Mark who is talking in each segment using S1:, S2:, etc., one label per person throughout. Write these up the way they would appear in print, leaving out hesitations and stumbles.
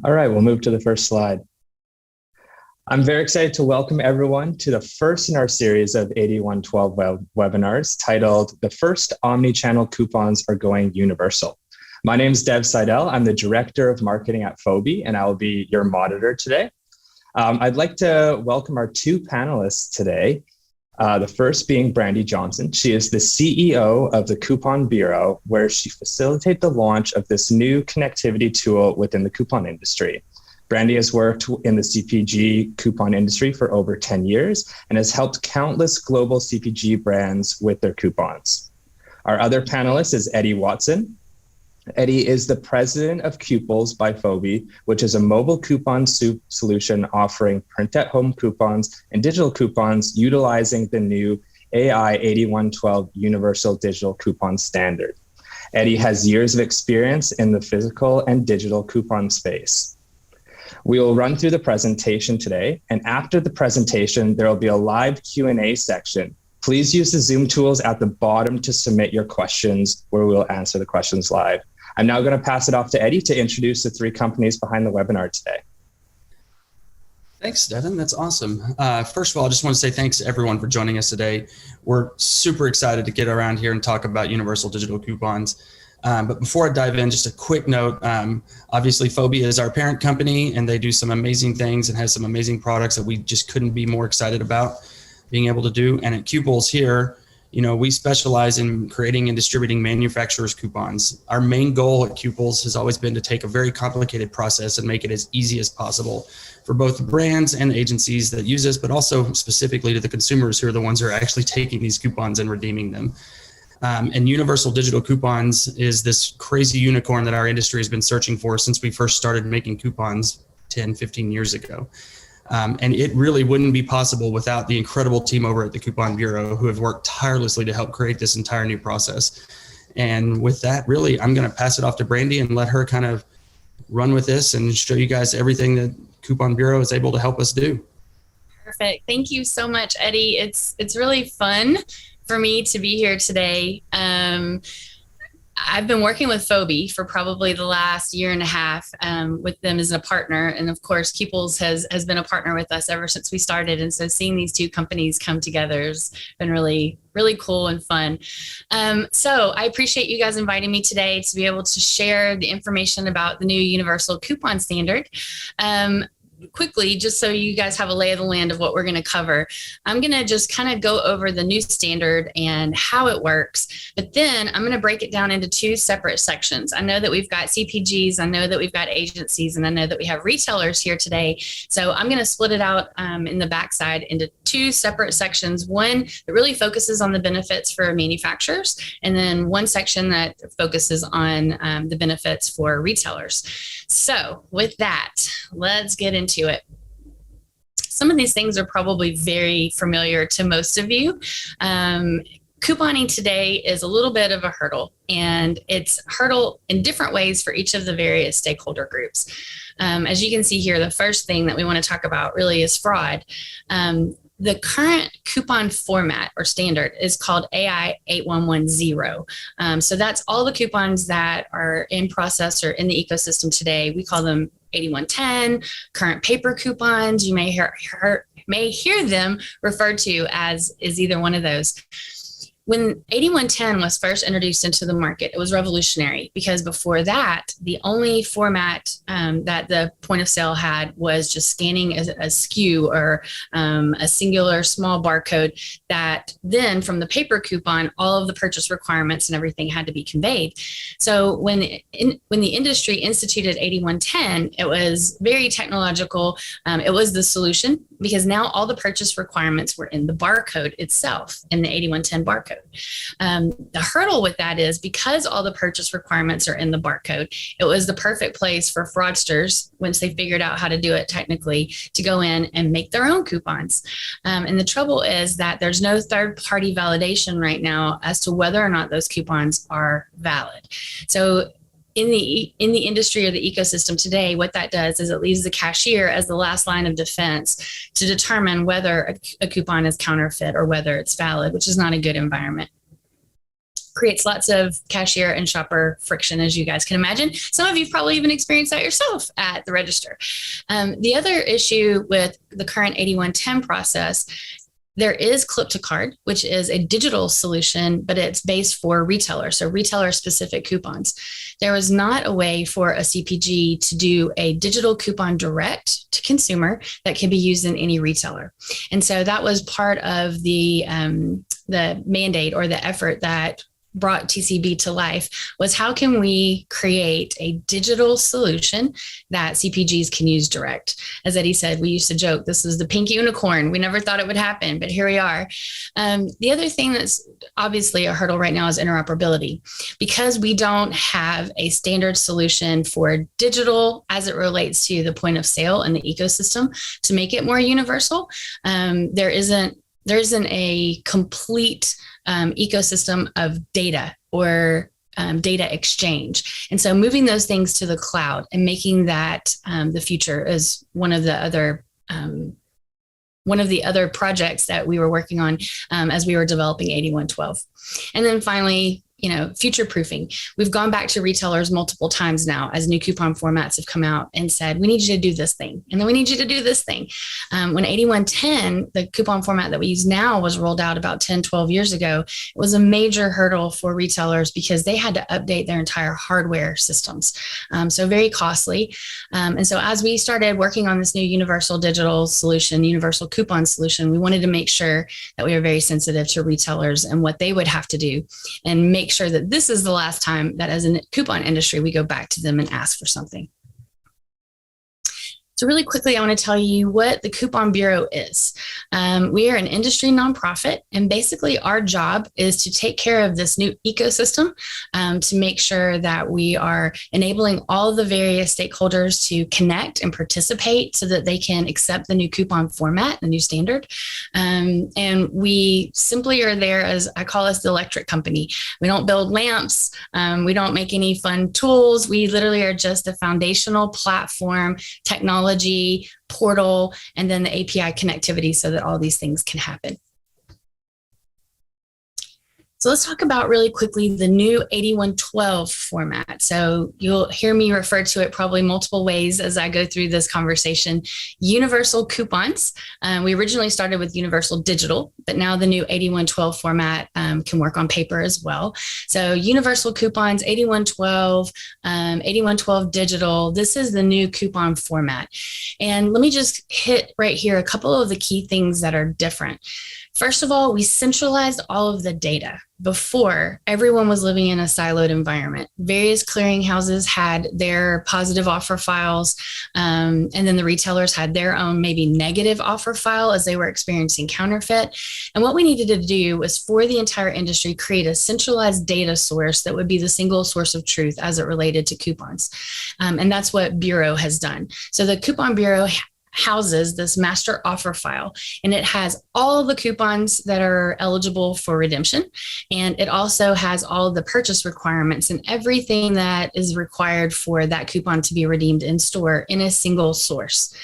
S1: All right, we'll move to the first slide. I'm very excited to welcome everyone to the first in our series of 8112 webinars titled The First Omnichannel Coupons Are Going Universal. My name is Dev Seidel. I'm the Director of Marketing at Fobi, and I will be your moderator today. I'd like to welcome our two panelists today. The first being Brandy Johnson. She is the CEO of the Coupon Bureau, where she facilitates the launch of this new connectivity tool within the coupon industry. Brandy has worked in the CPG coupon industry for over 10 years and has helped countless global CPG brands with their coupons. Our other panelist is Eddie Watson. Eddie is the president of Qples by Fobi, which is a mobile coupon solution offering print-at-home coupons and digital coupons utilizing the new AI 8112 Universal Digital Coupon Standard. Eddie has years of experience in the physical and digital coupon space. We will run through the presentation today, and after the presentation, there will be a live Q&A section. Please use the Zoom tools at the bottom to submit your questions, where we'll answer the questions live. I'm now going to pass it off to Eddie to introduce the three companies behind the webinar today.
S2: Thanks, Devin. That's awesome. First of all, I just want to say thanks to everyone for joining us today. We're super excited to get around here and talk about universal digital coupons. But before I dive in, just a quick note. Obviously, Fobi is our parent company, and they do some amazing things and has some amazing products that we just couldn't be more excited about being able to do. And at Qples here, we specialize in creating and distributing manufacturers' coupons. Our main goal at Qples has always been to take a very complicated process and make it as easy as possible for both the brands and agencies that use us, but also specifically to the consumers who are the ones who are actually taking these coupons and redeeming them. And universal digital coupons is this crazy unicorn that our industry has been searching for since we first started making coupons 10, 15 years ago. And it really wouldn't be possible without the incredible team over at the Coupon Bureau who have worked tirelessly to help create this entire new process. And with that, really, I'm going to pass it off to Brandy and let her kind of run with this and show you guys everything that Coupon Bureau is able to help us do.
S3: Perfect. Thank you so much, Eddie. It's really fun for me to be here today. I've been working with Fobi for probably the last year and a half with them as a partner. And of course, Qples has been a partner with us ever since we started. And so seeing these two companies come together has been really, really cool and fun. So I appreciate you guys inviting me today to be able to share the information about the new Universal Coupon Standard. Quickly, just so you guys have a lay of the land of what we're going to cover, I'm going to just kind of go over the new standard and how it works, but then I'm going to break it down into two separate sections. I know that we've got CPGs, I know that we've got agencies, and I know that we have retailers here today. So I'm going to split it out in the backside into two separate sections. One that really focuses on the benefits for manufacturers, and then one section that focuses on the benefits for retailers. So with that, let's get into it. Some of these things are probably very familiar to most of you. Couponing today is a little bit of a hurdle, and it's a hurdle in different ways for each of the various stakeholder groups. As you can see here, the first thing that we want to talk about really is fraud. The current coupon format or standard is called AI 8110. So that's all the coupons that are in process or in the ecosystem today. We call them 8110, current paper coupons. You may hear them referred to as is either one of those. When 8110 was first introduced into the market, it was revolutionary because before that, the only format that the point of sale had was just scanning a SKU or a singular small barcode that then from the paper coupon, all of the purchase requirements and everything had to be conveyed. So when the industry instituted 8110, it was very technological. It was the solution because now all the purchase requirements were in the barcode itself, in the 8110 barcode. The hurdle with that is because all the purchase requirements are in the barcode, it was the perfect place for fraudsters, once they figured out how to do it technically, to go in and make their own coupons. And the trouble is that there's no third-party validation right now as to whether or not those coupons are valid. So in the industry or the ecosystem today, what that does is it leaves the cashier as the last line of defense to determine whether a coupon is counterfeit or whether it's valid, which is not a good environment. creates lots of cashier and shopper friction, as you guys can imagine. Some of you probably even experienced that yourself at the register. The other issue with the current 8110 process, there is clip to card, which is a digital solution, but it's based for retailers, so retailer specific coupons. There was not a way for a CPG to do a digital coupon direct to consumer that can be used in any retailer. And so that was part of the mandate or the effort that brought TCB to life, was how can we create a digital solution that CPGs can use direct? As Eddie said, we used to joke, this is the pink unicorn. We never thought it would happen, but here we are. The other thing that's obviously a hurdle right now is interoperability. Because we don't have a standard solution for digital as it relates to the point of sale and the ecosystem to make it more universal, there isn't a complete ecosystem of data or data exchange. And so moving those things to the cloud and making that the future is one of the other projects that we were working on as we were developing 8112. And then finally, future proofing. We've gone back to retailers multiple times now as new coupon formats have come out and said, we need you to do this thing. And then we need you to do this thing. When 8110, the coupon format that we use now, was rolled out about 10, 12 years ago, it was a major hurdle for retailers because they had to update their entire hardware systems. So very costly. And so as we started working on this new universal digital solution, universal coupon solution, we wanted to make sure that we were very sensitive to retailers and what they would have to do and make sure that this is the last time that as a coupon industry, we go back to them and ask for something. So really quickly, I want to tell you what the Coupon Bureau is. We are an industry nonprofit, and basically our job is to take care of this new ecosystem to make sure that we are enabling all the various stakeholders to connect and participate so that they can accept the new coupon format, the new standard. And we simply are there as, I call us the electric company. We don't build lamps. We don't make any fun tools. We literally are just a foundational platform, technology, portal, and then the API connectivity so that all these things can happen. So let's talk about really quickly the new 8112 format. So you'll hear me refer to it probably multiple ways as I go through this conversation. Universal coupons. We originally started with universal digital, but now the new 8112 format can work on paper as well. So universal coupons, 8112, 8112 digital. This is the new coupon format. And let me just hit right here a couple of the key things that are different. First of all, we centralized all of the data. Before, everyone was living in a siloed environment. Various clearinghouses had their positive offer files, and then the retailers had their own maybe negative offer file as they were experiencing counterfeit. And what we needed to do was for the entire industry, create a centralized data source that would be the single source of truth as it related to coupons. And that's what Bureau has done. So the Coupon Bureau houses this master offer file, and it has all the coupons that are eligible for redemption. And it also has all the purchase requirements and everything that is required for that coupon to be redeemed in store in a single source.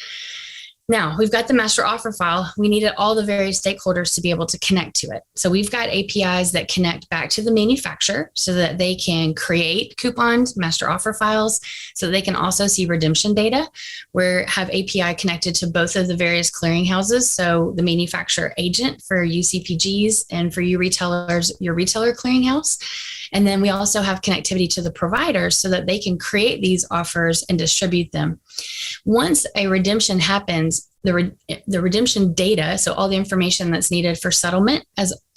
S3: Now, we've got the master offer file. We needed all the various stakeholders to be able to connect to it. So we've got APIs that connect back to the manufacturer so that they can create coupons, master offer files, so that they can also see redemption data. We have API connected to both of the various clearinghouses. So the manufacturer agent for you CPGs and for you retailers, your retailer clearinghouse. And then we also have connectivity to the providers so that they can create these offers and distribute them. Once a redemption happens, the redemption data, so all the information that's needed for settlement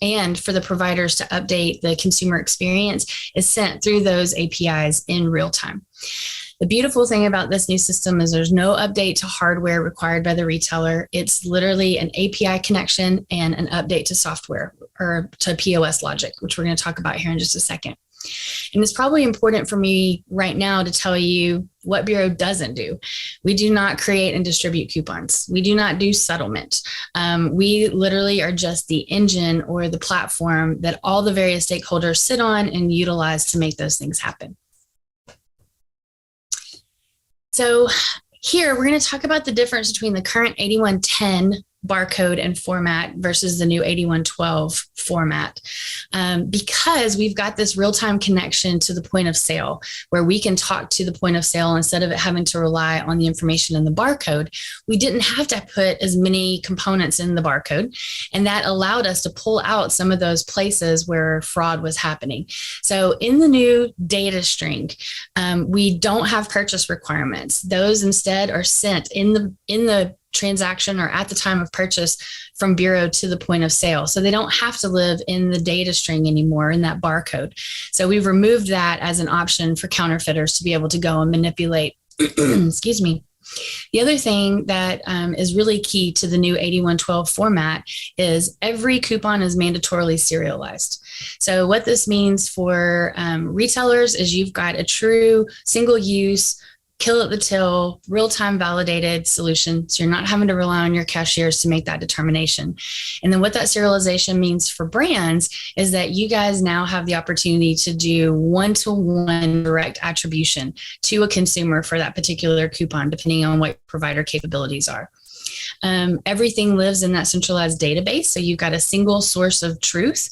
S3: and for the providers to update the consumer experience, is sent through those APIs in real time. The beautiful thing about this new system is there's no update to hardware required by the retailer. It's literally an API connection and an update to software or to POS logic, which we're going to talk about here in just a second. And it's probably important for me right now to tell you what Bureau doesn't do. We do not create and distribute coupons. We do not do settlement. We literally are just the engine or the platform that all the various stakeholders sit on and utilize to make those things happen. So here, we're going to talk about the difference between the current 8110 barcode and format versus the new 8112 format, because we've got this real-time connection to the point of sale where we can talk to the point of sale instead of it having to rely on the information in the barcode. We didn't have to put as many components in the barcode, and that allowed us to pull out some of those places where fraud was happening. So in the new data string, we don't have purchase requirements. Those instead are sent in the transaction or at the time of purchase from bureau to the point of sale. So they don't have to live in the data string anymore in that barcode. So we've removed that as an option for counterfeiters to be able to go and manipulate. Excuse me. The other thing that is really key to the new 8112 format is every coupon is mandatorily serialized. So what this means for retailers is you've got a true single use, kill at the till, real-time validated solution. So you're not having to rely on your cashiers to make that determination. And then what that serialization means for brands is that you guys now have the opportunity to do one-to-one direct attribution to a consumer for that particular coupon, depending on what provider capabilities are. Everything lives in that centralized database. So you've got a single source of truth.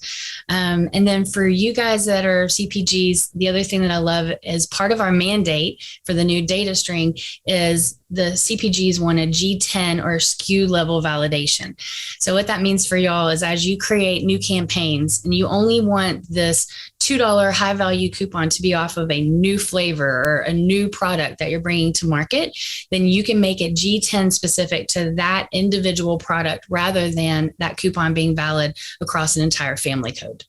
S3: And then for you guys that are CPGs, the other thing that I love is part of our mandate for the new data string is the CPGs want a G10 or SKU level validation. So what that means for y'all is as you create new campaigns and you only want this $2 high value coupon to be off of a new flavor or a new product that you're bringing to market, then you can make it G10 specific to that individual product rather than that coupon being valid across an entire family code.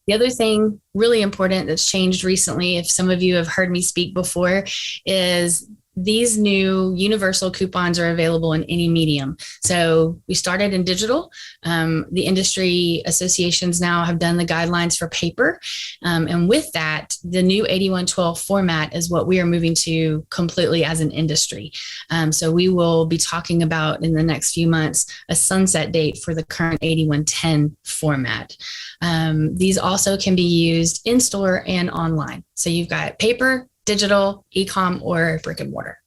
S3: The other thing really important that's changed recently, if some of you have heard me speak before, is these new universal coupons are available in any medium. So we started in digital. The industry associations now have done the guidelines for paper. And with that, the new 8112 format is what we are moving to completely as an industry. So we will be talking about in the next few months a sunset date for the current 8110 format. These also can be used in store and online. So you've got paper, digital, e-com, or brick and mortar.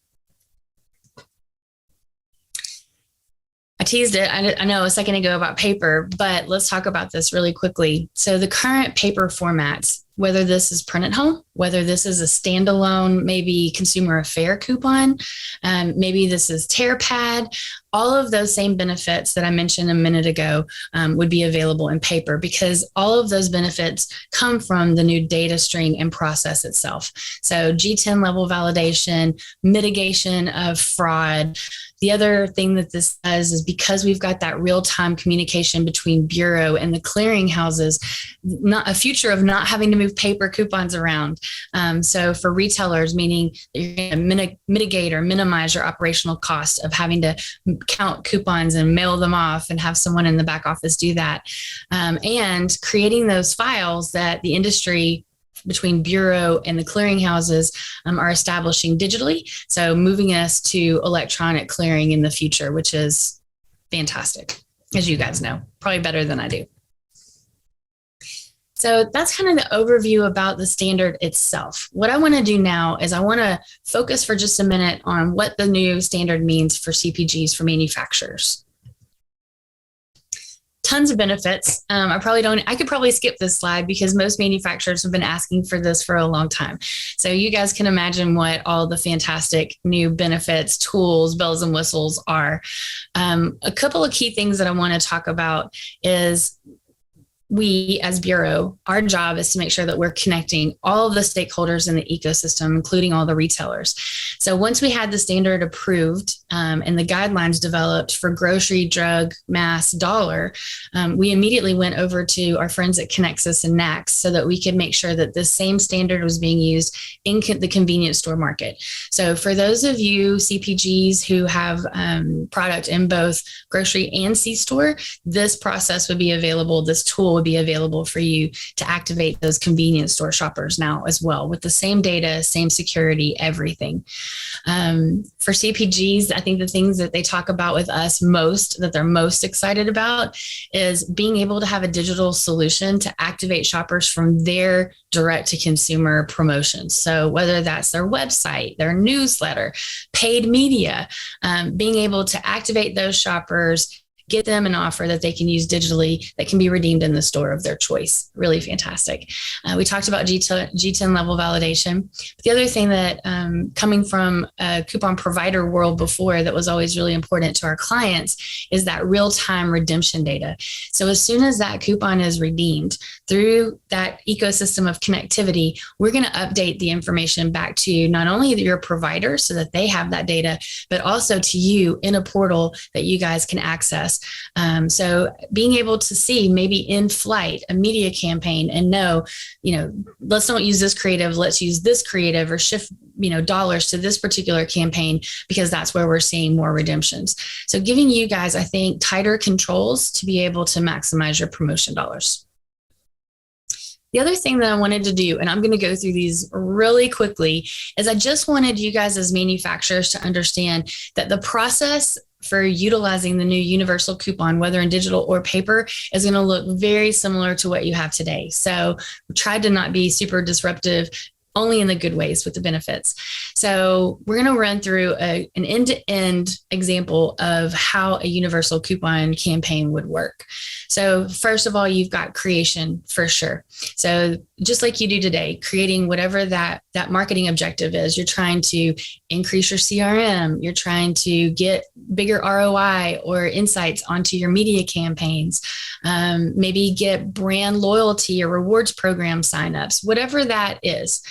S3: I teased it, I know a second ago about paper, but let's talk about this really quickly. So the current paper formats, whether this is print at home, whether this is a standalone, maybe consumer affair coupon, maybe this is TearPad, all of those same benefits that I mentioned a minute ago would be available in paper because all of those benefits come from the new data string and process itself. So G10 level validation, mitigation of fraud. The other thing that this does is because we've got that real-time communication between bureau and the clearinghouses, not a future of not having to move paper coupons around. So for retailers, meaning that you're going to mitigate or minimize your operational cost of having to count coupons and mail them off and have someone in the back office do that. And creating those files that the industry between bureau and the clearinghouses are establishing digitally. So moving us to electronic clearing in the future, which is fantastic, as you guys know, probably better than I do. So that's kind of the overview about the standard itself. What I want to do now is I want to focus for just a minute on what the new standard means for CPGs, for manufacturers. Tons of benefits. I could probably skip this slide because most manufacturers have been asking for this for a long time. So you guys can imagine what all the fantastic new benefits, tools, bells and whistles are. A couple of key things that I want to talk about is we as Bureau, our job is to make sure that we're connecting all of the stakeholders in the ecosystem, including all the retailers. So once we had the standard approved and the guidelines developed for grocery, drug, mass, dollar, we immediately went over to our friends at Connexus and NACS so that we could make sure that the same standard was being used in the convenience store market. So for those of you CPGs who have product in both grocery and C-store, this process would be available, this tool would will be available for you to activate those convenience store shoppers now as well, with the same data, same security, everything. For CPGs, I think the things that they talk about with us most, that they're most excited about, is being able to have a digital solution to activate shoppers from their direct to consumer promotions. So whether that's their website, their newsletter, paid media, being able to activate those shoppers, get them an offer that they can use digitally that can be redeemed in the store of their choice. Really fantastic. We talked about G10 level validation. But the other thing that coming from a coupon provider world before that was always really important to our clients is that real-time redemption data. So as soon as that coupon is redeemed through that ecosystem of connectivity, we're going to update the information back to not only your provider so that they have that data, but also to you in a portal that you guys can access. So being able to see maybe in flight a media campaign and know, let's don't use this creative, let's use this creative, or shift, dollars to this particular campaign because that's where we're seeing more redemptions. So giving you guys, I think, tighter controls to be able to maximize your promotion dollars. The other thing that I wanted to do, and I'm going to go through these really quickly, is I just wanted you guys as manufacturers to understand that the process for utilizing the new universal coupon, whether in digital or paper, is going to look very similar to what you have today. So we tried to not be super disruptive, only in the good ways with the benefits. So we're going to run through an end-to-end example of how a universal coupon campaign would work. So first of all, you've got creation for sure. So just like you do today, creating whatever that marketing objective is, you're trying to increase your CRM, you're trying to get bigger ROI or insights onto your media campaigns, maybe get brand loyalty or rewards program signups, whatever that is.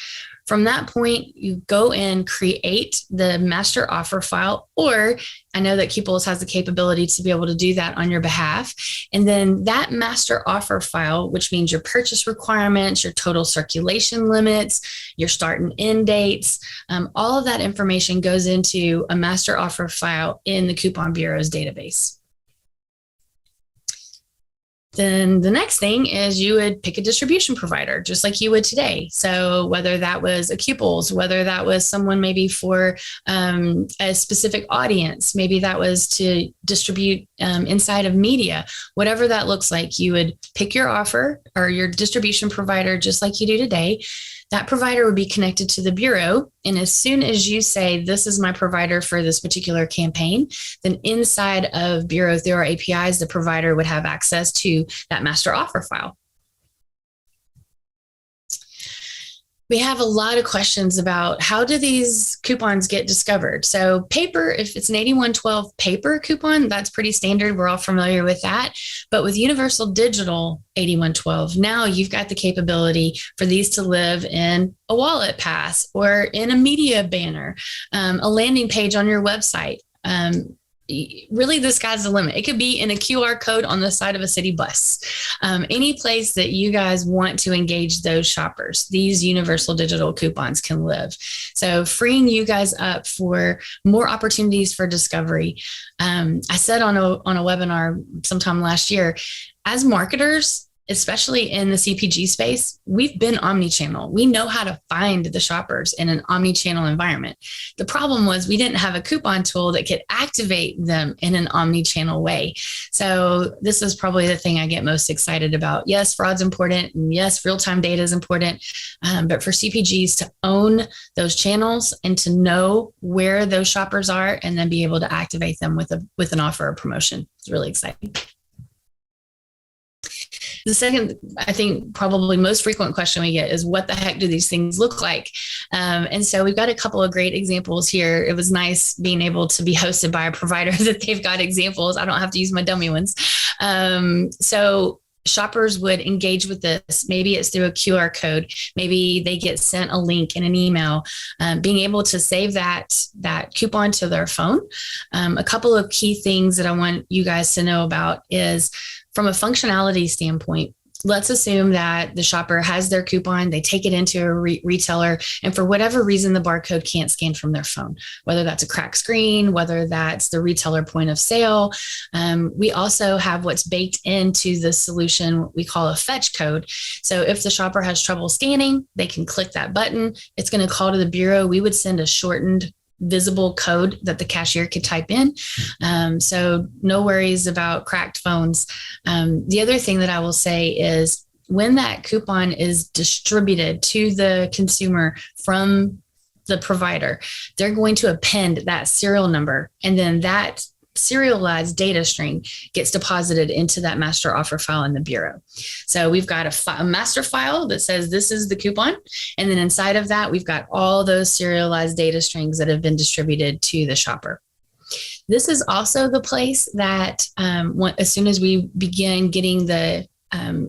S3: From that point, you go and create the master offer file, or I know that Qples has the capability to be able to do that on your behalf. And then that master offer file, which means your purchase requirements, your total circulation limits, your start and end dates, all of that information goes into a master offer file in the Coupon Bureau's database. Then the next thing is you would pick a distribution provider, just like you would today. So whether that was a Qples, whether that was someone maybe for a specific audience, maybe that was to distribute inside of media, whatever that looks like, you would pick your offer or your distribution provider, just like you do today. That provider would be connected to the Bureau. And as soon as you say, this is my provider for this particular campaign, then inside of Bureau, through our APIs, the provider would have access to that master offer file. We have a lot of questions about how do these coupons get discovered? So paper, if it's an 8112 paper coupon, that's pretty standard. We're all familiar with that. But with Universal Digital 8112, now you've got the capability for these to live in a wallet pass or in a media banner, a landing page on your website. Really, the sky's the limit. It could be in a QR code on the side of a city bus. Any place that you guys want to engage those shoppers, these universal digital coupons can live. So freeing you guys up for more opportunities for discovery. I said on a webinar sometime last year, as marketers, especially in the CPG space, we've been omni-channel. We know how to find the shoppers in an omni-channel environment. The problem was we didn't have a coupon tool that could activate them in an omni-channel way. So this is probably the thing I get most excited about. Yes, fraud's important, and yes, real-time data is important, but for CPGs to own those channels and to know where those shoppers are and then be able to activate them with an offer or promotion is really exciting. The second, I think, probably most frequent question we get is, what the heck do these things look like? And so we've got a couple of great examples here. It was nice being able to be hosted by a provider that they've got examples. I don't have to use my dummy ones. So shoppers would engage with this. Maybe it's through a QR code. Maybe they get sent a link in an email. Being able to save that coupon to their phone. A couple of key things that I want you guys to know about is, from a functionality standpoint, let's assume that the shopper has their coupon, they take it into a retailer, and for whatever reason, the barcode can't scan from their phone, whether that's a cracked screen, whether that's the retailer point of sale. We also have what's baked into the solution we call a fetch code. So if the shopper has trouble scanning, they can click that button. It's going to call to the bureau. We would send a shortened visible code that the cashier could type in. So no worries about cracked phones. The other thing that I will say is when that coupon is distributed to the consumer from the provider, they're going to append that serial number, and then that serialized data string gets deposited into that master offer file in the bureau. So we've got a master file that says this is the coupon. And then inside of that, we've got all those serialized data strings that have been distributed to the shopper. This is also the place that as soon as we begin getting the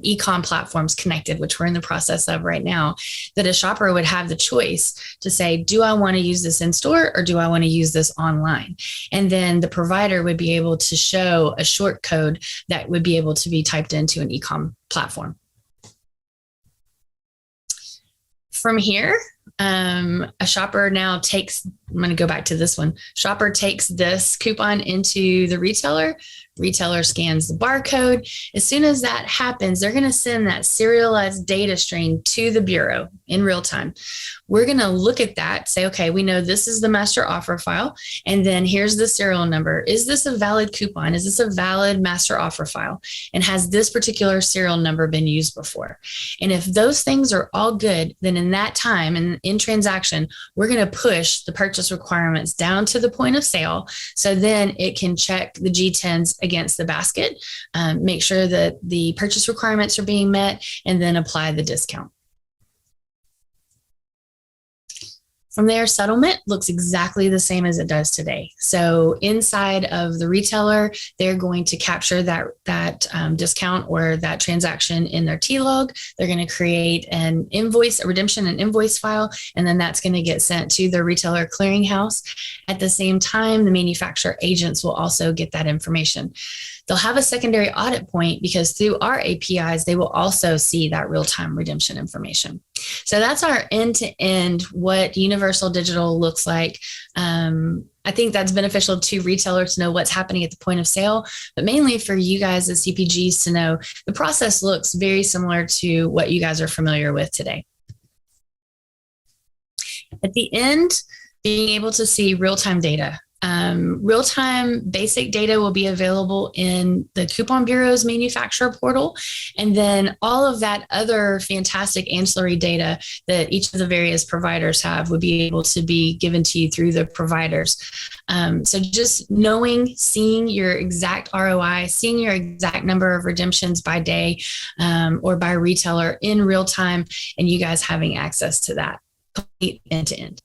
S3: e-com platforms connected, which we're in the process of right now, that a shopper would have the choice to say, do I want to use this in store or do I want to use this online? And then the provider would be able to show a short code that would be able to be typed into an e-com platform. From here, a shopper now takes, I'm going to go back to this one. Shopper takes this coupon into the retailer. Retailer scans the barcode. As soon as that happens, they're going to send that serialized data string to the bureau in real time. We're going to look at that, say, okay, we know this is the master offer file, and then here's the serial number. Is this a valid coupon? Is this a valid master offer file? And has this particular serial number been used before? And if those things are all good, then in that time and in transaction, we're going to push the purchase requirements down to the point of sale. So then it can check the G10s against the basket, make sure that the purchase requirements are being met, and then apply the discount. From there, settlement looks exactly the same as it does today. So inside of the retailer, they're going to capture that discount or that transaction in their T-log. They're going to create an invoice, a redemption and invoice file, and then that's going to get sent to the retailer clearinghouse. At the same time, the manufacturer agents will also get that information. They'll have a secondary audit point because through our APIs, they will also see that real-time redemption information. So that's our end-to-end what Universal Digital looks like. I think that's beneficial to retailers to know what's happening at the point of sale, but mainly for you guys as CPGs to know the process looks very similar to what you guys are familiar with today. At the end, being able to see real-time data. Real-time basic data will be available in the Coupon Bureau's manufacturer portal. And then all of that other fantastic ancillary data that each of the various providers have would be able to be given to you through the providers. So just knowing, seeing your exact ROI, seeing your exact number of redemptions by day or by retailer in real time, and you guys having access to that complete end to end.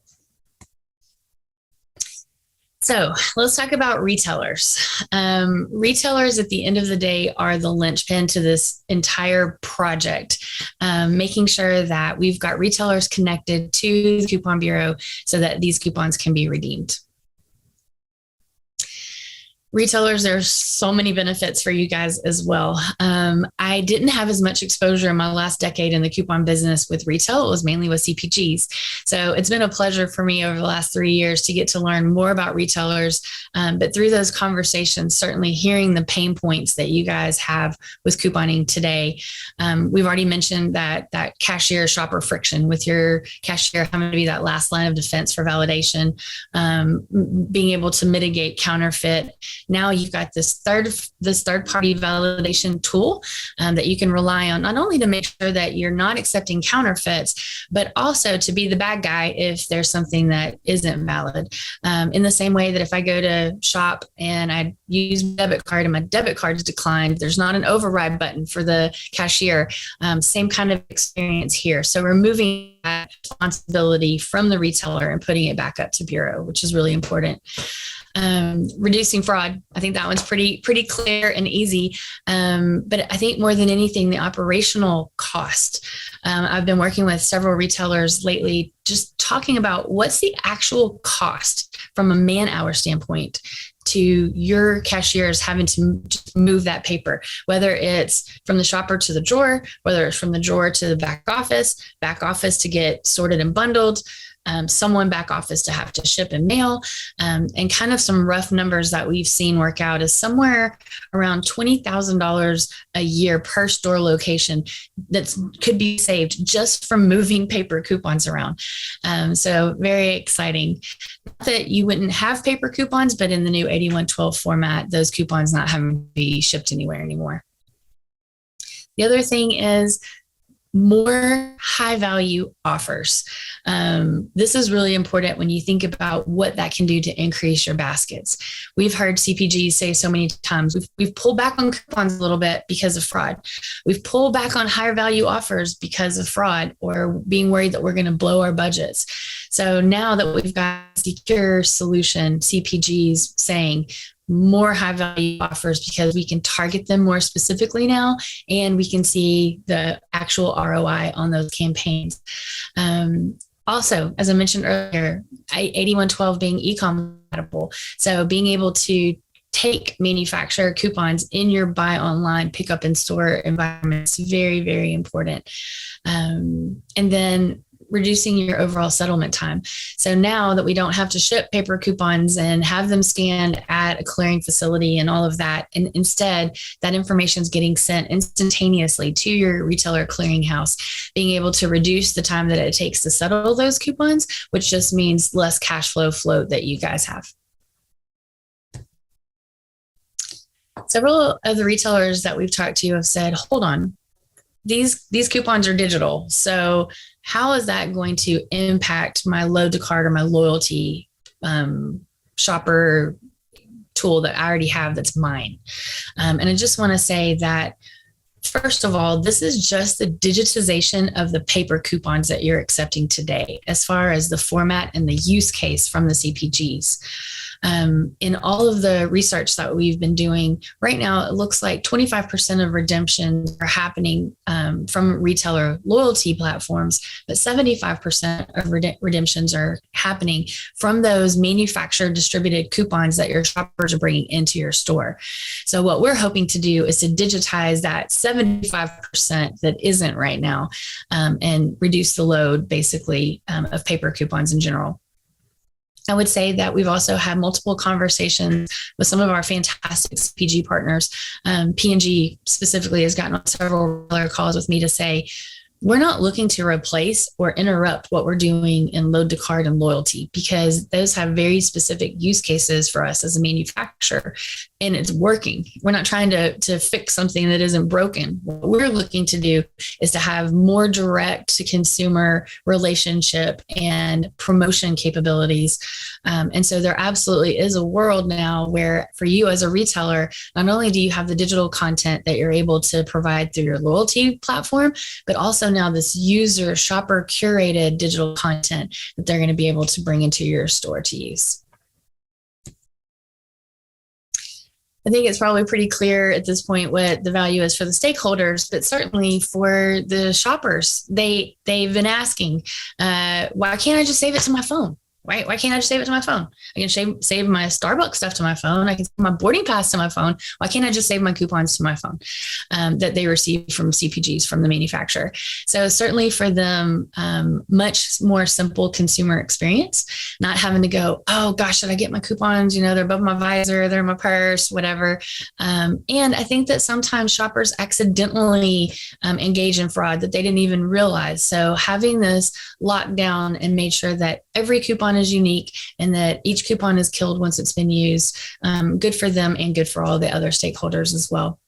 S3: So let's talk about retailers. Retailers at the end of the day are the linchpin to this entire project, making sure that we've got retailers connected to the Coupon Bureau so that these coupons can be redeemed. Retailers, there's so many benefits for you guys as well. I didn't have as much exposure in my last decade in the coupon business with retail. It was mainly with CPGs. So it's been a pleasure for me over the last 3 years to get to learn more about retailers. But through those conversations, certainly hearing the pain points that you guys have with couponing today. We've already mentioned that cashier shopper friction with your cashier having to be that last line of defense for validation, being able to mitigate counterfeit. Now you've got this third-party validation tool that you can rely on, not only to make sure that you're not accepting counterfeits, but also to be the bad guy if there's something that isn't valid. In the same way that if I go to shop and I use my debit card and my debit card is declined, there's not an override button for the cashier. Same kind of experience here. So removing that responsibility from the retailer and putting it back up to Bureau, which is really important. Reducing fraud. I think that one's pretty clear and easy. But I think more than anything, the operational cost. I've been working with several retailers lately, just talking about what's the actual cost from a man-hour standpoint to your cashiers having to just move that paper, whether it's from the shopper to the drawer, whether it's from the drawer to the back office to get sorted and bundled, someone back office to have to ship and mail. And kind of some rough numbers that we've seen work out is somewhere around $20,000 a year per store location that could be saved just from moving paper coupons around. So very exciting. Not that you wouldn't have paper coupons, but in the new 8112 format, those coupons not having to be shipped anywhere anymore. The other thing is more high value offers. This is really important when you think about what that can do to increase your baskets. We've heard CPGs say so many times, we've pulled back on coupons a little bit because of fraud. We've pulled back on higher value offers because of fraud or being worried that we're going to blow our budgets. So now that we've got a secure solution, CPGs saying, more high value offers because we can target them more specifically now, and we can see the actual ROI on those campaigns. Also, as I mentioned earlier, 8112 being e-com compatible. So being able to take manufacturer coupons in your buy online, pick up in store environment is very, very important. And then reducing your overall settlement time. So now that we don't have to ship paper coupons and have them scanned at a clearing facility and all of that, and instead that information is getting sent instantaneously to your retailer clearinghouse, being able to reduce the time that it takes to settle those coupons, which just means less cash flow float that you guys have. Several of the retailers that we've talked to have said, hold on, these coupons are digital. So how is that going to impact my load to cart or my loyalty shopper tool that I already have that's mine? And I just want to say that, first of all, this is just the digitization of the paper coupons that you're accepting today, as far as the format and the use case from the CPGs. In all of the research that we've been doing right now, it looks like 25% of redemptions are happening from retailer loyalty platforms, but 75% of redemptions are happening from those manufacturer distributed coupons that your shoppers are bringing into your store. So what we're hoping to do is to digitize that 75% that isn't right now, and reduce the load basically of paper coupons in general. I would say that we've also had multiple conversations with some of our fantastic CPG partners. P&G specifically has gotten on several other calls with me to say, we're not looking to replace or interrupt what we're doing in load to cart and loyalty, because those have very specific use cases for us as a manufacturer, and it's working. We're not trying to fix something that isn't broken. What we're looking to do is to have more direct to consumer relationship and promotion capabilities. And so there absolutely is a world now where for you as a retailer, not only do you have the digital content that you're able to provide through your loyalty platform, but also now this user shopper curated digital content that they're going to be able to bring into your store to use. I think it's probably pretty clear at this point what the value is for the stakeholders, but certainly for the shoppers, they've been asking, why can't I just save it to my phone? Why can't I just save it to my phone? I can save my Starbucks stuff to my phone. I can save my boarding pass to my phone. Why can't I just save my coupons to my phone that they receive from CPGs, from the manufacturer? So certainly for them, much more simple consumer experience, not having to go, oh gosh, should I get my coupons? You know, they're above my visor, they're in my purse, whatever. And I think that sometimes shoppers accidentally engage in fraud that they didn't even realize. So having this locked down and made sure that every coupon is unique and that each coupon is killed once it's been used, good for them and good for all the other stakeholders as well.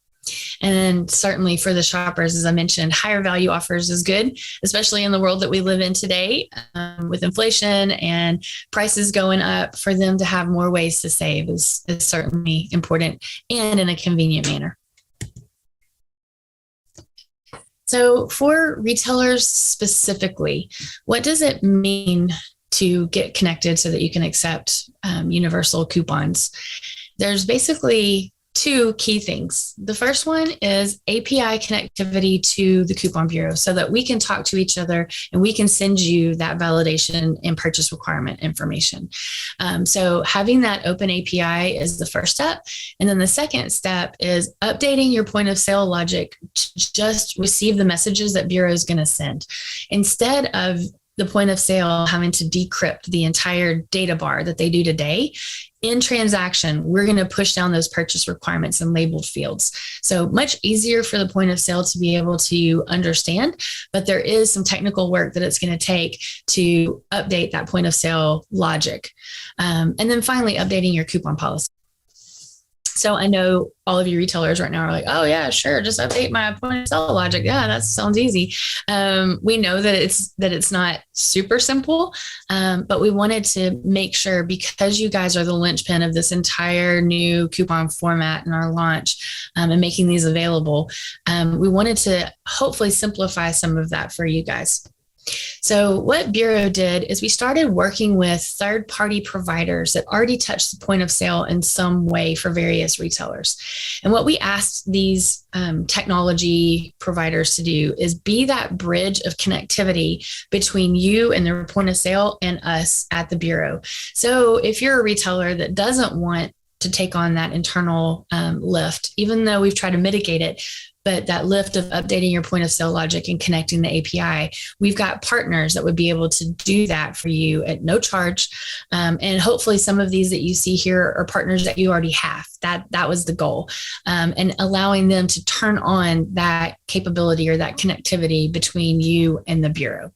S3: And then certainly for the shoppers, as I mentioned, higher value offers is good, especially in the world that we live in today, with inflation and prices going up. For them to have more ways to save is certainly important, and in a convenient manner. So for retailers specifically, what does it mean to get connected so that you can accept universal coupons? There's basically two key things. The first one is API connectivity to the Coupon Bureau so that we can talk to each other and we can send you that validation and purchase requirement information. So having that open API is the first step. And then the second step is updating your point of sale logic to just receive the messages that Bureau is going to send. Instead of the point of sale having to decrypt the entire data bar that they do today, in transaction, we're going to push down those purchase requirements in labeled fields. So much easier for the point of sale to be able to understand, but there is some technical work that it's going to take to update that point of sale logic. And then finally, updating your coupon policy. So I know all of you retailers right now are like, oh yeah, sure, just update my point of sale logic. Yeah, that sounds easy. We know that it's not super simple, but we wanted to make sure, because you guys are the linchpin of this entire new coupon format and our launch, and making these available, we wanted to hopefully simplify some of that for you guys. So what Bureau did is we started working with third-party providers that already touch the point of sale in some way for various retailers. And what we asked these technology providers to do is be that bridge of connectivity between you and the point of sale and us at the Bureau. So if you're a retailer that doesn't want to take on that internal lift, even though we've tried to mitigate it, but that lift of updating your point of sale logic and connecting the API, we've got partners that would be able to do that for you at no charge. And hopefully some of these that you see here are partners that you already have. That was the goal. And allowing them to turn on that capability or that connectivity between you and the Bureau.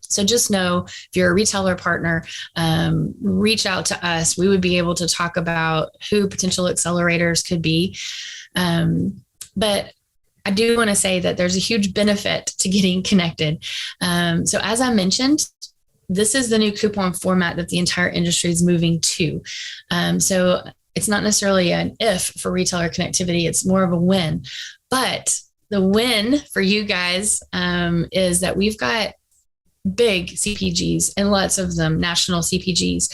S3: So just know, if you're a retailer partner, reach out to us. We would be able to talk about who potential accelerators could be. But I do want to say that there's a huge benefit to getting connected. So as I mentioned, this is the new coupon format that the entire industry is moving to. So it's not necessarily an if for retailer connectivity, it's more of a when. But the win for you guys is that we've got big CPGs, and lots of them national CPGs,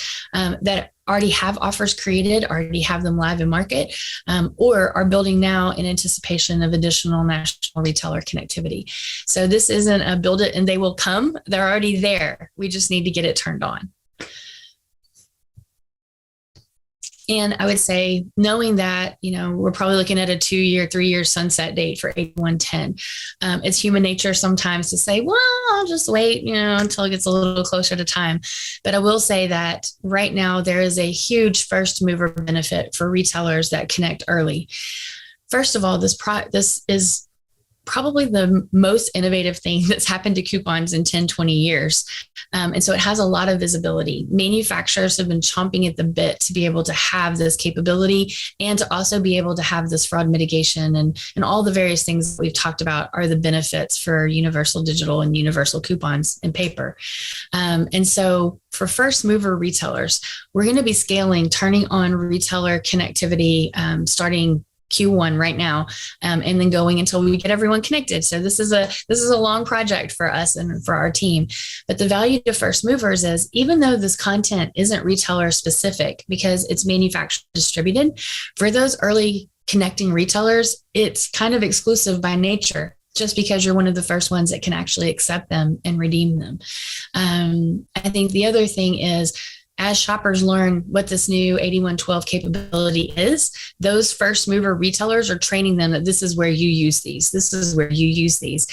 S3: that already have offers created, already have them live in market, or are building now in anticipation of additional national retailer connectivity. So this isn't a build it and they will come. They're already there. We just need to get it turned on. And I would say, knowing that, we're probably looking at a 2-year, 3-year sunset date for 8110. It's human nature sometimes to say, well, I'll just wait, until it gets a little closer to time. But I will say that right now there is a huge first mover benefit for retailers that connect early. First of all, this is probably the most innovative thing that's happened to coupons in 10, 20 years. And so it has a lot of visibility. Manufacturers have been chomping at the bit to be able to have this capability and to also be able to have this fraud mitigation, and all the various things that we've talked about are the benefits for universal digital and universal coupons and paper. And so for first mover retailers, we're going to be turning on retailer connectivity starting Q1 right now, and then going until we get everyone connected. So this is a long project for us and for our team. But the value to first movers is, even though this content isn't retailer specific because it's manufactured distributed, for those early connecting retailers, it's kind of exclusive by nature, just because you're one of the first ones that can actually accept them and redeem them. I think the other thing is, as shoppers learn what this new 8112 capability is, those first mover retailers are training them that this is where you use these. This is where you use these.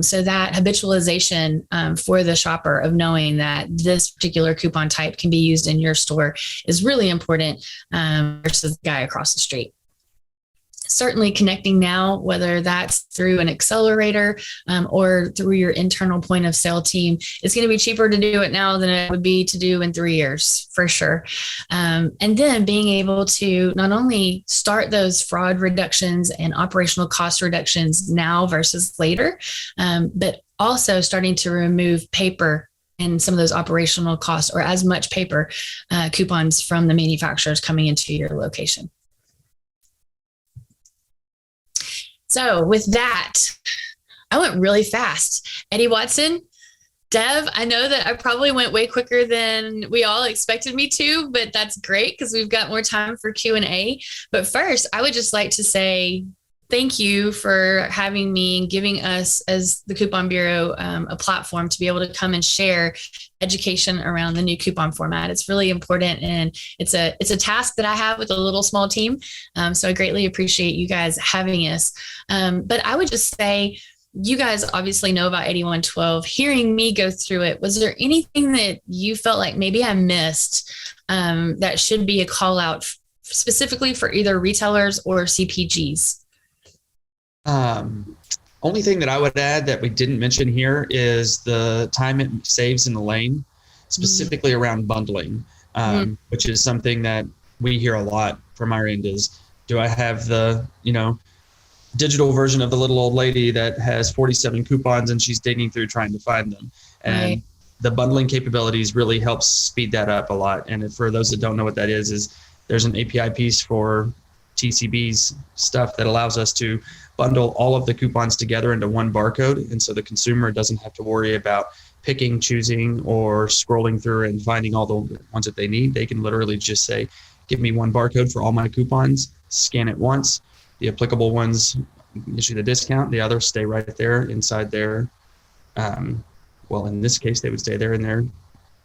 S3: So that habitualization for the shopper of knowing that this particular coupon type can be used in your store is really important versus the guy across the street. Certainly connecting now, whether that's through an accelerator or through your internal point of sale team, it's going to be cheaper to do it now than it would be to do in 3 years, for sure. And then being able to not only start those fraud reductions and operational cost reductions now versus later, but also starting to remove paper and some of those operational costs, or as much paper coupons from the manufacturers coming into your location. So with that, I went really fast. Eddie Watson, Dev, I know that I probably went way quicker than we all expected me to, but that's great because we've got more time for Q&A. But first, I would just like to say thank you for having me and giving us, as the Coupon Bureau, a platform to be able to come and share education around the new coupon format. It's really important, and it's a task that I have with a little small team. So I greatly appreciate you guys having us. But I would just say, you guys obviously know about 8112. Hearing me go through it, was there anything that you felt like maybe I missed that should be a call out specifically for either retailers or CPGs?
S2: Only thing that I would add that we didn't mention here is the time it saves in the lane, specifically around bundling, which is something that we hear a lot from our end is, do I have the, digital version of the little old lady that has 47 coupons and she's digging through trying to find them. And the bundling capabilities really helps speed that up a lot. And for those that don't know what that is there's an API piece for TCB's stuff that allows us to bundle all of the coupons together into one barcode. And so the consumer doesn't have to worry about picking, choosing, or scrolling through and finding all the ones that they need. They can literally just say, give me one barcode for all my coupons, scan it once. The applicable ones issue the discount. The others stay right there inside their, in this case, they would stay there in their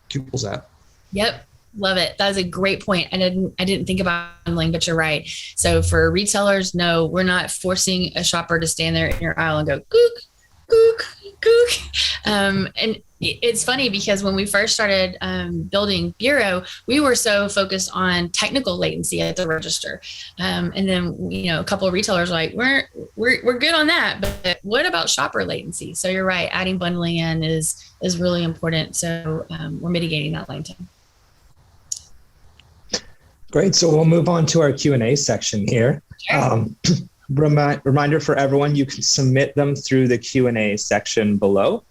S2: Qples app.
S3: Yep. Love it. That is a great point. I didn't think about bundling, but you're right. So for retailers, no, we're not forcing a shopper to stand there in your aisle and go, gook, gook, gook. And it's funny because when we first started building Bureau, we were so focused on technical latency at the register. And then, a couple of retailers were like, we're good on that, but what about shopper latency? So you're right. Adding bundling in is really important. So we're mitigating that lane time.
S1: Great. So we'll move on to our Q&A section here.
S3: Sure.
S1: Reminder for everyone, you can submit them through the Q&A section below.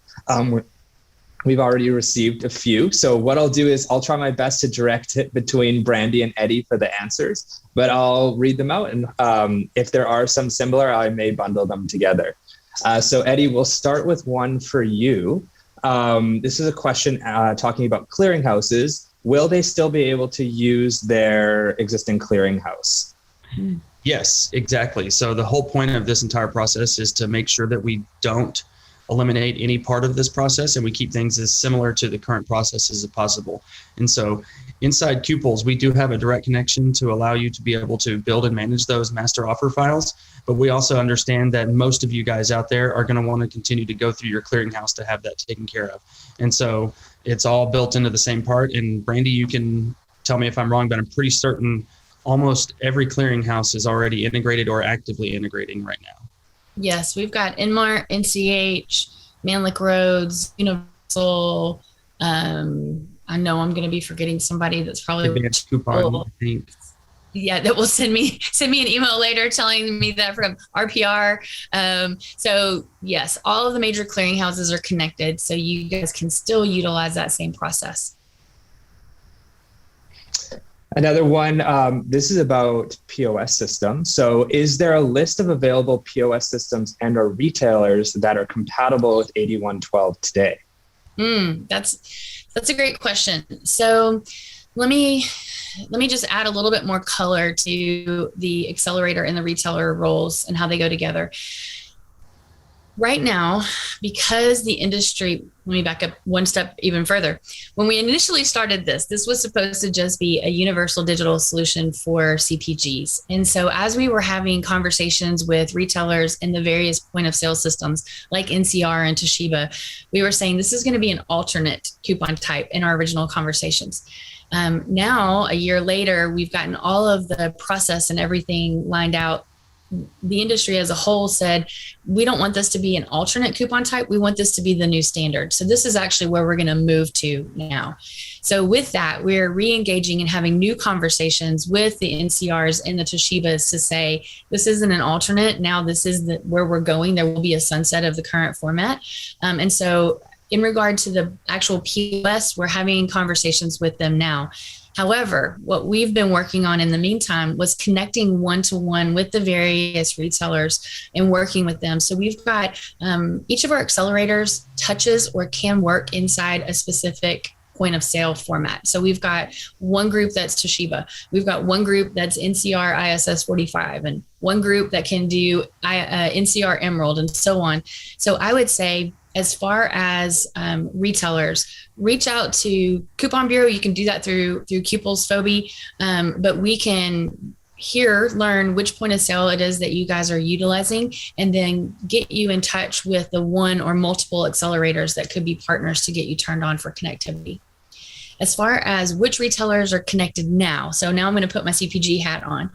S1: We've already received a few. So what I'll do is I'll try my best to direct it between Brandy and Eddie for the answers, but I'll read them out. And if there are some similar, I may bundle them together. So Eddie, we'll start with one for you. This is a question talking about clearinghouses. Will they still be able to use their existing clearinghouse?
S2: Yes, exactly. So the whole point of this entire process is to make sure that we don't eliminate any part of this process and we keep things as similar to the current processes as possible. And so inside Qples, we do have a direct connection to allow you to be able to build and manage those master offer files. But we also understand that most of you guys out there are going to want to continue to go through your clearinghouse to have that taken care of. And so it's all built into the same part. And Brandy, you can tell me if I'm wrong, but I'm pretty certain almost every clearinghouse is already integrated or actively integrating right now.
S3: Yes, we've got Inmart, NCH, Manlick Roads, Universal. I know I'm going to be forgetting somebody that's probably
S2: Advanced Coupon, I think.
S3: Yeah, that will send me an email later telling me that from RPR. So yes, all of the major clearinghouses are connected, so you guys can still utilize that same process.
S1: Another one, this is about POS systems. So is there a list of available POS systems and or retailers that are compatible with 8112 today?
S3: That's a great question. So let me just add a little bit more color to the accelerator and the retailer roles and how they go together. Right now, because the industry, let me back up one step even further. When we initially started this was supposed to just be a universal digital solution for CPGs. And so as we were having conversations with retailers in the various point of sale systems like NCR and Toshiba, we were saying this is going to be an alternate coupon type in our original conversations. Now, a year later, we've gotten all of the process and everything lined out. The industry as a whole said, we don't want this to be an alternate coupon type. We want this to be the new standard. So this is actually where we're going to move to now. So with that, we're re-engaging and having new conversations with the NCRs and the Toshibas to say, this isn't an alternate. Now this is where we're going. There will be a sunset of the current format. And so in regard to the actual POS, we're having conversations with them now. However, what we've been working on in the meantime was connecting one-to-one with the various retailers and working with them. So we've got each of our accelerators touches or can work inside a specific point of sale format. So we've got one group that's Toshiba. We've got one group that's NCR ISS 45 and one group that can do NCR Emerald and so on. So I would say, as far as retailers, reach out to Coupon Bureau. You can do that through Qples Fobi, but we can here learn which point of sale it is that you guys are utilizing, and then get you in touch with the one or multiple accelerators that could be partners to get you turned on for connectivity. As far as which retailers are connected now, so now I'm going to put my CPG hat on,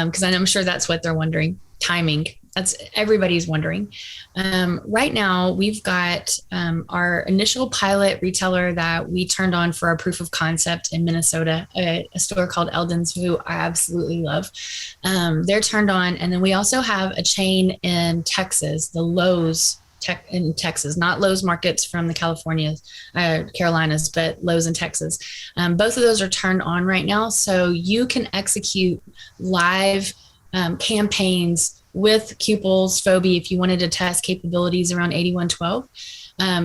S3: because I'm sure that's what they're wondering. Timing. That's everybody's wondering. Right now, we've got our initial pilot retailer that we turned on for our proof of concept in Minnesota, a store called Eldon's, who I absolutely love. They're turned on. And then we also have a chain in Texas, the Lowe's in Texas, not Lowe's markets from the Carolinas, but Lowe's in Texas. Both of those are turned on right now. So you can execute live campaigns with Qples Fobi if you wanted to test capabilities around 8112.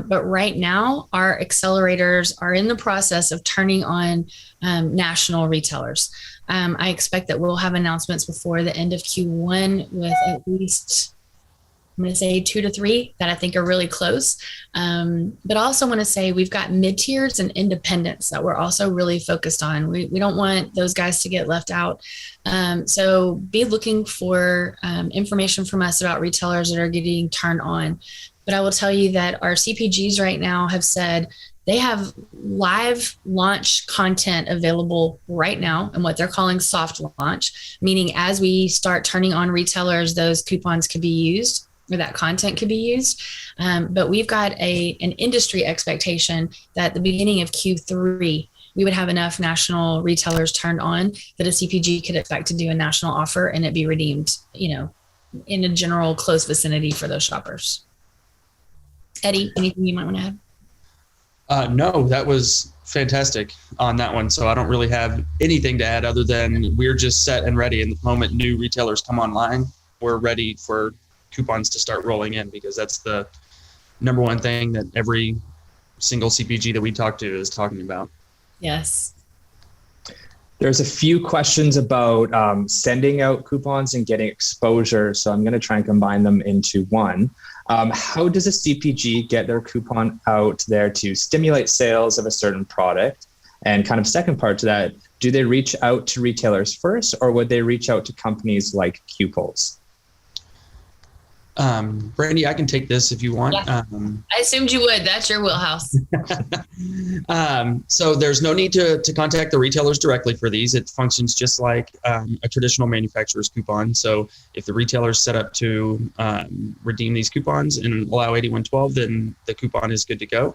S3: But right now, our accelerators are in the process of turning on national retailers. I expect that we'll have announcements before the end of Q1 with at least, I'm going to say 2 to 3 that I think are really close. But I also want to say we've got mid-tiers and independents that we're also really focused on. We don't want those guys to get left out. So be looking for information from us about retailers that are getting turned on. But I will tell you that our CPGs right now have said they have live launch content available right now, and what they're calling soft launch, meaning as we start turning on retailers, those coupons could be used, or that content could be used. But we've got an industry expectation that at the beginning of Q3, we would have enough national retailers turned on that a CPG could expect to do a national offer and it be redeemed, in a general close vicinity for those shoppers. Eddie, anything you might want to add?
S2: No, that was fantastic on that one. So I don't really have anything to add other than we're just set and ready. And the moment new retailers come online, we're ready for coupons to start rolling in, because that's the number one thing that every single CPG that we talk to is talking about.
S3: Yes.
S1: There's a few questions about sending out coupons and getting exposure. So I'm going to try and combine them into one. How does a CPG get their coupon out there to stimulate sales of a certain product? And kind of second part to that, do they reach out to retailers first, or would they reach out to companies like Qples?
S2: Brandy, I can take this if you want.
S3: Yeah. I assumed you would. That's your wheelhouse.
S2: So there's no need to contact the retailers directly for these. It functions just like a traditional manufacturer's coupon. So if the retailer is set up to redeem these coupons and allow 8112, then the coupon is good to go.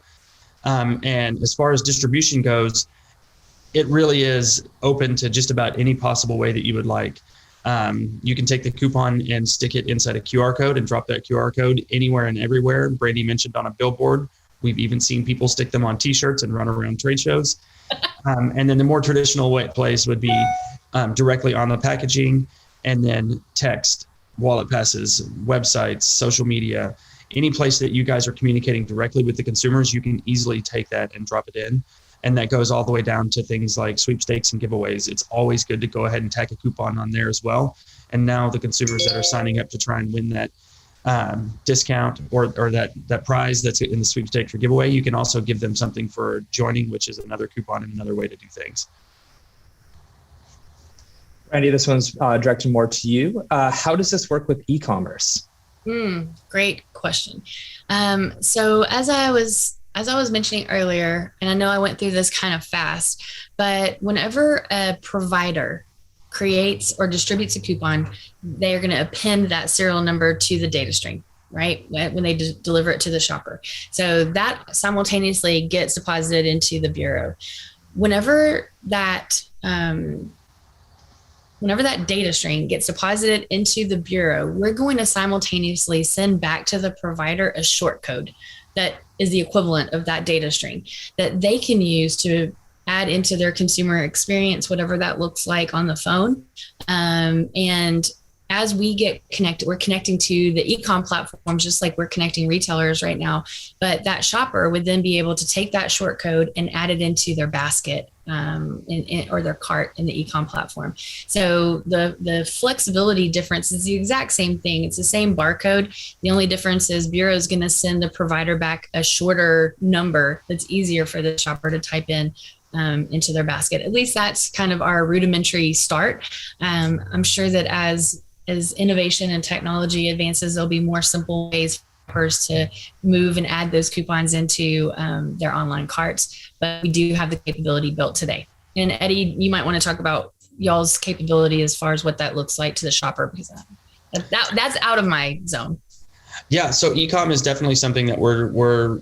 S2: And as far as distribution goes, it really is open to just about any possible way that you would like. You can take the coupon and stick it inside a QR code and drop that QR code anywhere and everywhere. Brady mentioned on a billboard. We've even seen people stick them on T-shirts and run around trade shows. And then the more traditional place would be directly on the packaging, and then text, wallet passes, websites, social media, any place that you guys are communicating directly with the consumers, you can easily take that and drop it in. And that goes all the way down to things like sweepstakes and giveaways. It's always good to go ahead and tack a coupon on there as well. And now the consumers that are signing up to try and win that discount or that prize that's in the sweepstakes or giveaway, you can also give them something for joining, which is another coupon and another way to do things.
S1: Randy, this one's directed more to you. How does this work with e-commerce?
S3: Great question. So as I was mentioning earlier, and I know I went through this kind of fast, but whenever a provider creates or distributes a coupon, they are going to append that serial number to the data string, right? When they deliver it to the shopper. So that simultaneously gets deposited into the bureau. Whenever that data string gets deposited into the bureau, we're going to simultaneously send back to the provider a short code that is the equivalent of that data string that they can use to add into their consumer experience, whatever that looks like on the phone. And as we get connected, we're connecting to the e-com platforms, just like we're connecting retailers right now. But that shopper would then be able to take that short code and add it into their basket or their cart in the e-com platform. So the flexibility difference is the exact same thing. It's the same barcode. The only difference is Bureau is going to send the provider back a shorter number that's easier for the shopper to type in into their basket. At least that's kind of our rudimentary start. I'm sure that as innovation and technology advances, there'll be more simple ways for shoppers to move and add those coupons into their online carts. But we do have the capability built today. And Eddie, you might want to talk about y'all's capability as far as what that looks like to the shopper, because that's out of my zone.
S2: Yeah, so e-com is definitely something that we're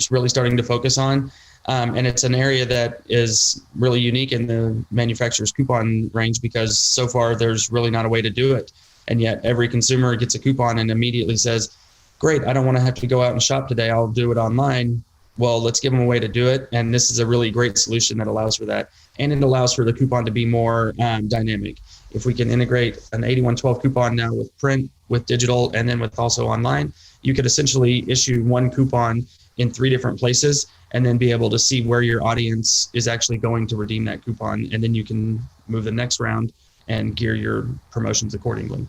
S2: really starting to focus on. And it's an area that is really unique in the manufacturer's coupon range, because so far there's really not a way to do it. And yet every consumer gets a coupon and immediately says, great, I don't want to have to go out and shop today. I'll do it online. Well, let's give them a way to do it. And this is a really great solution that allows for that. And it allows for the coupon to be more dynamic. If we can integrate an 8112 coupon now with print, with digital, and then with also online, you could essentially issue one coupon in 3 different places and then be able to see where your audience is actually going to redeem that coupon. And then you can move the next round and gear your promotions accordingly.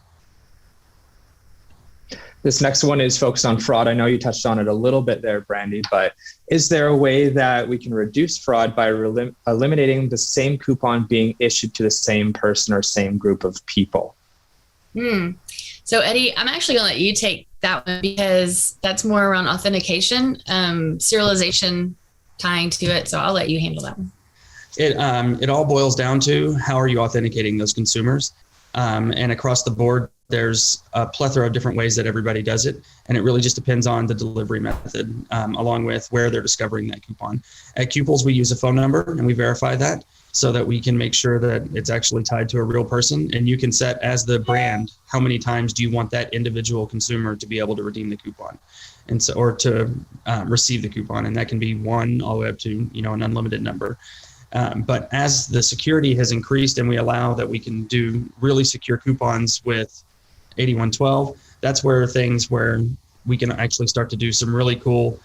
S1: This next one is focused on fraud. I know you touched on it a little bit there, Brandy, but is there a way that we can reduce fraud by eliminating the same coupon being issued to the same person or same group of people?
S3: So Eddie, I'm actually going to let you take that one, because that's more around authentication, serialization tying to it. So I'll let you handle that one.
S2: It all boils down to how are you authenticating those consumers? And across the board, there's a plethora of different ways that everybody does it. And it really just depends on the delivery method, along with where they're discovering that coupon. At Qples, we use a phone number and we verify that so that we can make sure that it's actually tied to a real person. And you can set as the brand, how many times do you want that individual consumer to be able to redeem the coupon, and so, or to receive the coupon. And that can be 1 all the way up to, an unlimited number. But as the security has increased and we allow that we can do really secure coupons with 8112, that's where we can actually start to do some really cool,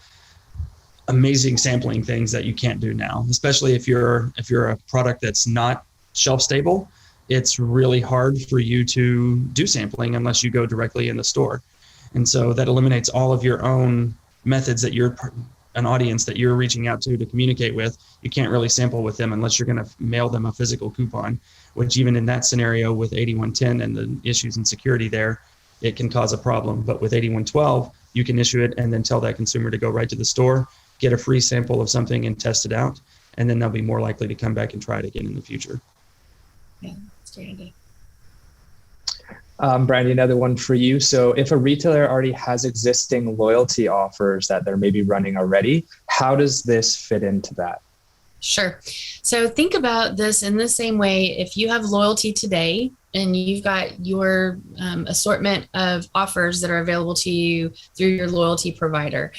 S2: amazing sampling things that you can't do now, especially if you're a product that's not shelf stable. It's really hard for you to do sampling unless you go directly in the store. And so that eliminates all of your own methods that you're an audience that you're reaching out to communicate with. You can't really sample with them unless you're going to mail them a physical coupon, which even in that scenario with 8110 and the issues in security there, it can cause a problem. But with 8112, you can issue it and then tell that consumer to go right to the store, get a free sample of something and test it out. And then they'll be more likely to come back and try it again in the future.
S3: Yeah, that's a great idea.
S1: Brandy, another one for you. So if a retailer already has existing loyalty offers that they're maybe running already, how does this fit into that?
S3: Sure. So think about this in the same way. If you have loyalty today and you've got your assortment of offers that are available to you through your loyalty provider,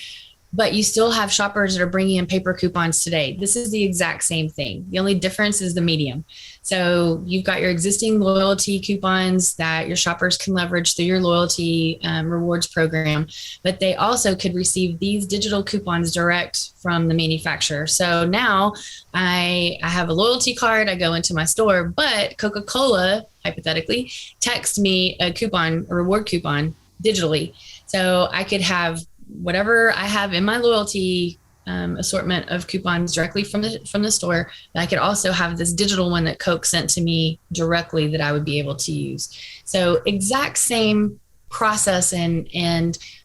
S3: but you still have shoppers that are bringing in paper coupons today. This is the exact same thing. The only difference is the medium. So you've got your existing loyalty coupons that your shoppers can leverage through your loyalty rewards program, but they also could receive these digital coupons direct from the manufacturer. So now I have a loyalty card, I go into my store, but Coca-Cola, hypothetically, text me a reward coupon digitally. So I could have whatever I have in my loyalty assortment of coupons directly from the store. And I could also have this digital one that Coke sent to me directly that I would be able to use. So exact same process and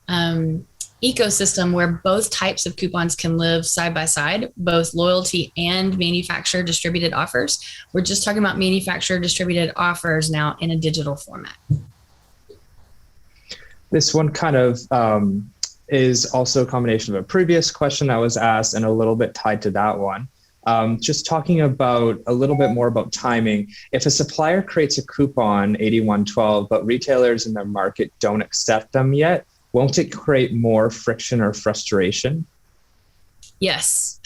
S3: ecosystem where both types of coupons can live side by side, both loyalty and manufacturer distributed offers. We're just talking about manufacturer distributed offers now in a digital format.
S1: This one kind of is also a combination of a previous question that was asked and a little bit tied to that one. Just talking about a little bit more about timing. If a supplier creates a coupon 8112, but retailers in their market don't accept them yet, won't it create more friction or frustration?
S3: Yes.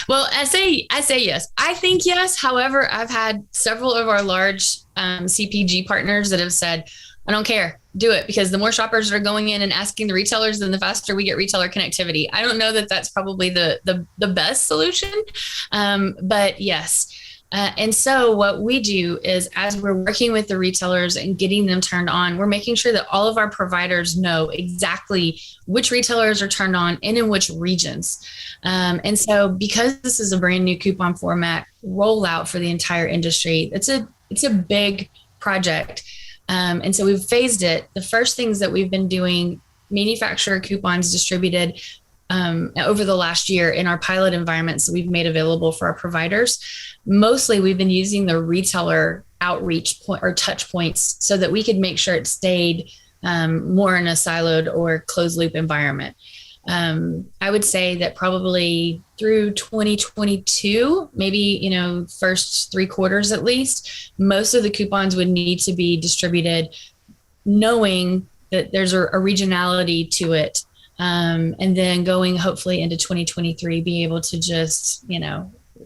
S3: Well, I say yes. I think yes. Well, I say yes. I think yes. However, I've had several of our large CPG partners that have said, I don't care, do it, because the more shoppers that are going in and asking the retailers, then the faster we get retailer connectivity. I don't know that that's probably the best solution, but yes. And so what we do is, as we're working with the retailers and getting them turned on, we're making sure that all of our providers know exactly which retailers are turned on and in which regions. And so because this is a brand new coupon format rollout for the entire industry, it's a big project. And so we've phased it. The first things that we've been doing, manufacturer coupons distributed over the last year in our pilot environments that we've made available for our providers. Mostly we've been using the retailer outreach point or touch points so that we could make sure it stayed more in a siloed or closed loop environment. I would say that probably through 2022, maybe, first 3 quarters at least, most of the coupons would need to be distributed knowing that there's a regionality to it. And then going hopefully into 2023, be able to just,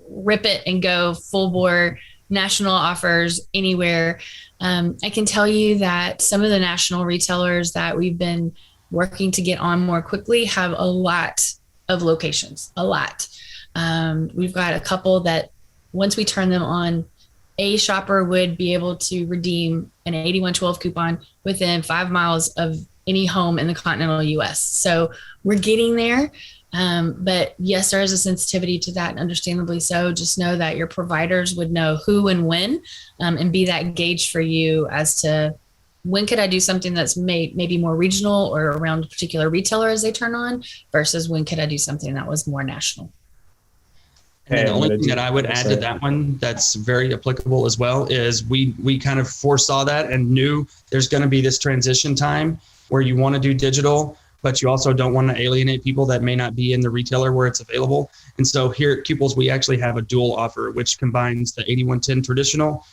S3: rip it and go full bore national offers anywhere. I can tell you that some of the national retailers that we've been working to get on more quickly have a lot of locations, a lot. We've got a couple that once we turn them on, a shopper would be able to redeem an 8112 coupon within 5 miles of any home in the continental US. So we're getting there. But yes, there is a sensitivity to that, and understandably so. Just know that your providers would know who and when, and be that gauge for you as to when could I do something that's maybe more regional or around a particular retailer as they turn on, versus when could I do something that was more national.
S2: And then the only thing that I would add to that one that's very applicable as well is we kind of foresaw that and knew there's going to be this transition time where you want to do digital, but you also don't want to alienate people that may not be in the retailer where it's available. And so here at Qples, we actually have a dual offer, which combines the 8110 traditional,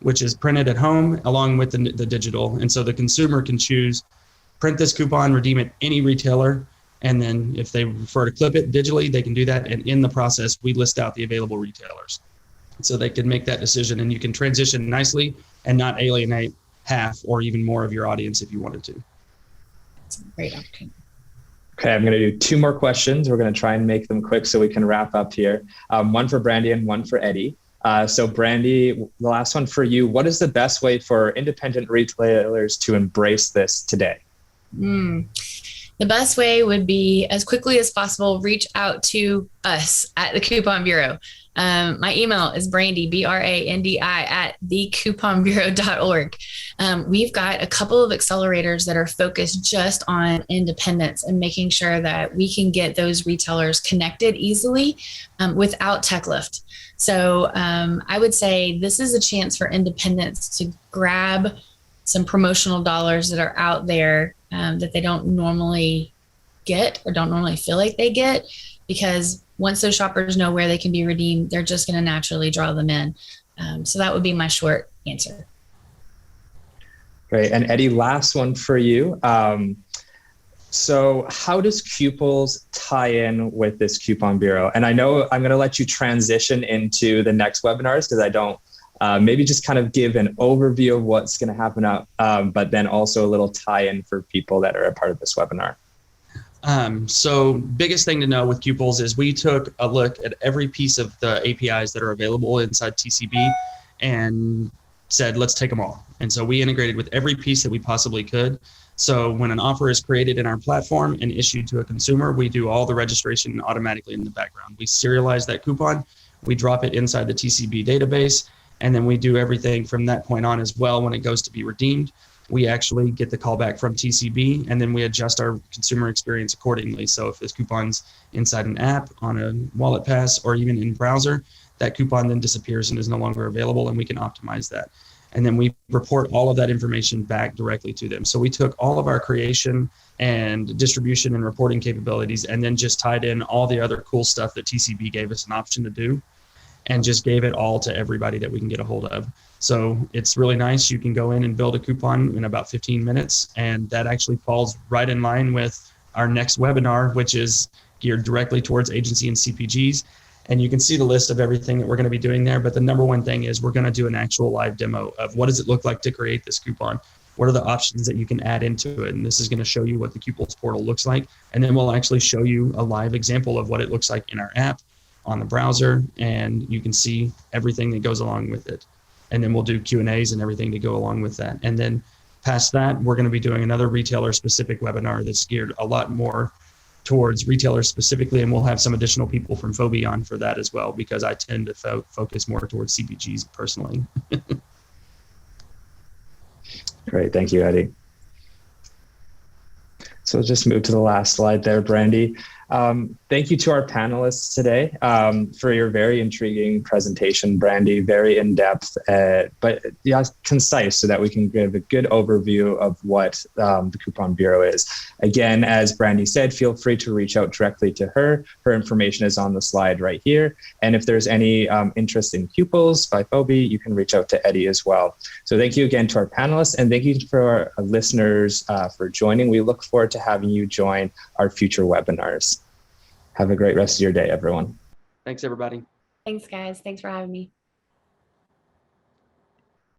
S2: which is printed at home, along with the digital. And so the consumer can choose, print this coupon, redeem it any retailer, and then if they prefer to clip it digitally, they can do that. And in the process, we list out the available retailers. So they can make that decision, and you can transition nicely and not alienate half or even more of your audience if you wanted to.
S3: That's a great opportunity.
S1: Okay, I'm going to do 2 more questions. We're going to try and make them quick so we can wrap up here. One for Brandy and one for Eddie. So Brandy, the last one for you. What is the best way for independent retailers to embrace this today?
S3: The best way would be, as quickly as possible, reach out to us at the Coupon Bureau. My email is Brandy, BRANDI, at thecouponbureau.org. We've got a couple of accelerators that are focused just on independence and making sure that we can get those retailers connected easily without tech lift. So I would say this is a chance for independents to grab some promotional dollars that are out there that they don't normally get or don't normally feel like they get, because once those shoppers know where they can be redeemed, they're just going to naturally draw them in. So that would be my short answer.
S1: Great. And Eddie, last one for you. So how does Qples tie in with this Coupon Bureau? And I know I'm going to let you transition into the next webinars because I don't, maybe just kind of give an overview of what's going to happen up, but then also a little tie-in for people that are a part of this webinar.
S2: So biggest thing to know with Qples is we took a look at every piece of the APIs that are available inside TCB and said, let's take them all. And so we integrated with every piece that we possibly could. So when an offer is created in our platform and issued to a consumer, we do all the registration automatically in the background. We serialize that coupon, we drop it inside the TCB database, and then we do everything from that point on as well. When it goes to be redeemed, we actually get the callback from TCB, and then we adjust our consumer experience accordingly. So if this coupon's inside an app, on a wallet pass, or even in browser, that coupon then disappears and is no longer available, and we can optimize that. And then we report all of that information back directly to them. So we took all of our creation and distribution and reporting capabilities and then just tied in all the other cool stuff that TCB gave us an option to do, and just gave it all to everybody that we can get a hold of. So it's really nice. You can go in and build a coupon in about 15 minutes. And that actually falls right in line with our next webinar, which is geared directly towards agency and CPGs. And you can see the list of everything that we're going to be doing there. But the number one thing is we're going to do an actual live demo of what does it look like to create this coupon? What are the options that you can add into it? And this is going to show you what the Qples portal looks like. And then we'll actually show you a live example of what it looks like in our app on the browser. And you can see everything that goes along with it. And then we'll do Q&As and everything to go along with that. And then past that, we're going to be doing another retailer specific webinar that's geared a lot more towards retailers specifically, and we'll have some additional people from Fobi on for that as well, because I tend to focus more towards CPGs personally.
S1: Great, thank you, Eddie. So we'll just move to the last slide there, Brandy. Thank you to our panelists today for your very intriguing presentation, Brandy, very in-depth, but yeah, concise so that we can give a good overview of what the Coupon Bureau is. Again, as Brandy said, feel free to reach out directly to her. Her information is on the slide right here. And if there's any interest in Qples by Fobi, you can reach out to Eddie as well. So thank you again to our panelists, and thank you for our listeners for joining. We look forward to having you join our future webinars. Have a great rest of your day, everyone.
S2: Thanks, everybody.
S3: Thanks, guys. Thanks for having me.